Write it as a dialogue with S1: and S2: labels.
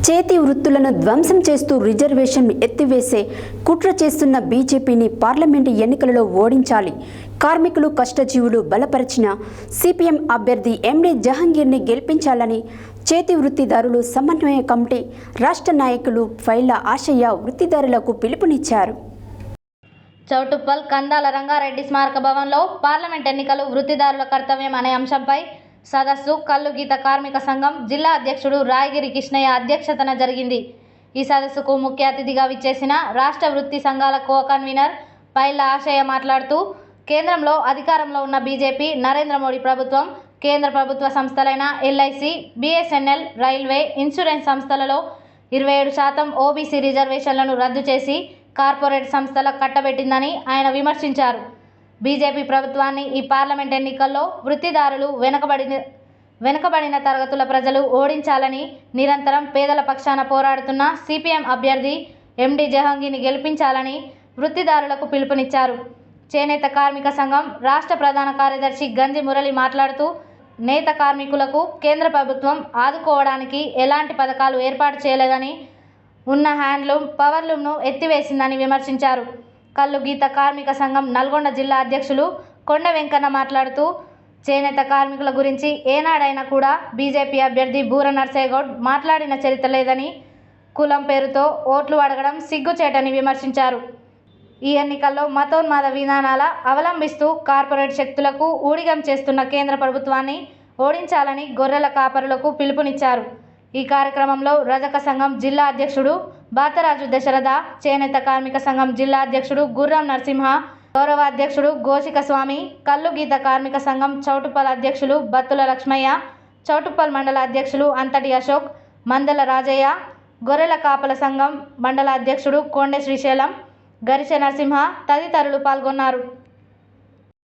S1: చేతి వృత్తులను ధ్వంసం చేస్తూ రిజర్వేషన్ ఎత్తివేసే కుట్ర చేస్తున్న బీజేపీని పార్లమెంటు ఎన్నికలలో ఓడించాలి. కార్మికులు కష్టజీవులు బలపరిచిన సిపిఎం అభ్యర్థి ఎండి జహంగీర్ని గెలిపించాలని చేతి వృత్తిదారులు సమన్వయ కమిటీ రాష్ట్ర నాయకులు ఫైళ్ల ఆశయ్య వృత్తిదారులకు పిలుపునిచ్చారు.
S2: చౌటుప్పల్ కందాల రంగారెడ్డి స్మారక భవన్లో పార్లమెంట్ ఎన్నికలు వృత్తిదారుల కర్తవ్యం అనే అంశంపై సదస్సు కల్లు గీత కార్మిక సంఘం జిల్లా అధ్యక్షుడు రాయగిరి కృష్ణయ్య అధ్యక్షతన జరిగింది. ఈ సదస్సుకు ముఖ్య అతిథిగా విచ్చేసిన రాష్ట్ర వృత్తి సంఘాల కో-కన్వీనర్ ఫైళ్ల ఆశయ్య మాట్లాడుతూ, కేంద్రంలో అధికారంలో ఉన్న బీజేపీ నరేంద్ర మోడీ ప్రభుత్వం కేంద్ర ప్రభుత్వ సంస్థలైన ఎల్ఐసి, బిఎస్ఎన్ఎల్, రైల్వే, ఇన్సూరెన్స్ సంస్థలలో 27% ఓబీసీ రిజర్వేషన్లను రద్దు చేసి కార్పొరేట్ సంస్థలకు కట్టబెట్టిందని ఆయన విమర్శించారు. బీజేపీ ప్రభుత్వాన్ని ఈ పార్లమెంట్ ఎన్నికల్లో వృత్తిదారులు వెనుకబడిన తరగతుల ప్రజలు ఓడించాలని నిరంతరం పేదల పక్షాన పోరాడుతున్న సిపిఎం అభ్యర్థి ఎండి జహంగీర్ని గెలిపించాలని వృత్తిదారులకు పిలుపునిచ్చారు. చేనేత కార్మిక సంఘం రాష్ట్ర ప్రధాన కార్యదర్శి గంజి మురళి మాట్లాడుతూ, నేత కార్మికులకు కేంద్ర ప్రభుత్వం ఆదుకోవడానికి ఎలాంటి పథకాలు ఏర్పాటు చేయలేదని, ఉన్న హ్యాండ్లూమ్, పవర్లూమ్ను ఎత్తివేసిందని విమర్శించారు. కల్లు గీత కార్మిక సంఘం నల్గొండ జిల్లా అధ్యక్షులు కొండ వెంకన్న మాట్లాడుతూ, చేనేత కార్మికుల గురించి ఏనాడైనా కూడా బీజేపీ అభ్యర్థి బూర నర్సేగౌడ్ మాట్లాడిన చరిత్ర లేదని, కులం పేరుతో ఓట్లు అడగడం సిగ్గుచేటని విమర్శించారు. ఈ ఎన్నికల్లో మతోన్మాద విధానాల అవలంబిస్తూ కార్పొరేట్ శక్తులకు ఊడిగం చేస్తున్న కేంద్ర ప్రభుత్వాన్ని ఓడించాలని గొర్రెల కాపరులకు పిలుపునిచ్చారు. ఈ కార్యక్రమంలో రజక సంఘం జిల్లా అధ్యక్షుడు బాతరాజు దశరథ, చేనేత కార్మిక సంఘం జిల్లా అధ్యక్షుడు గుర్రం నరసింహ, గౌరవ అధ్యక్షుడు గోషిక స్వామి, కల్లు గీత కార్మిక సంఘం చౌటుప్పల్ అధ్యక్షులు బత్తుల లక్ష్మయ్య, చౌటుప్పల్ మండల అధ్యక్షులు అంతటి అశోక్, మందల రాజయ్య, గొర్రెల కాపల సంఘం మండల అధ్యక్షుడు కొండె శ్రీశైలం, గరిచె నరసింహ తదితరులు పాల్గొన్నారు.